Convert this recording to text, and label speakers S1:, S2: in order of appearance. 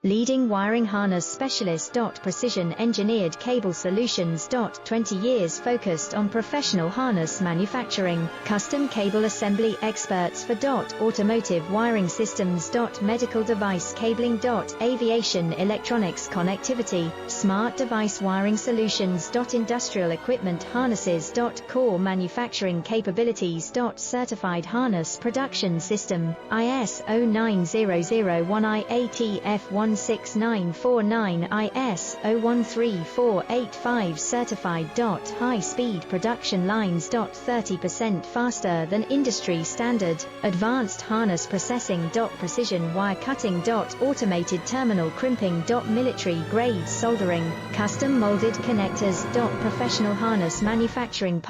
S1: Leading wiring harness specialist. Precision engineered cable solutions. 20 years focused on professional harness manufacturing. Custom cable assembly experts for automotive wiring systems. Medical device cabling. Aviation electronics connectivity. Smart device wiring solutions. Industrial equipment harnesses. Core manufacturing capabilities. Certified harness production system. ISO 9001 IATF 16949 ISO 13485 certified. High speed production lines. 30% faster than industry standard. Advanced harness processing. Precision wire cutting. Automated terminal crimping. Military grade soldering. Custom molded connectors. Professional harness manufacturing.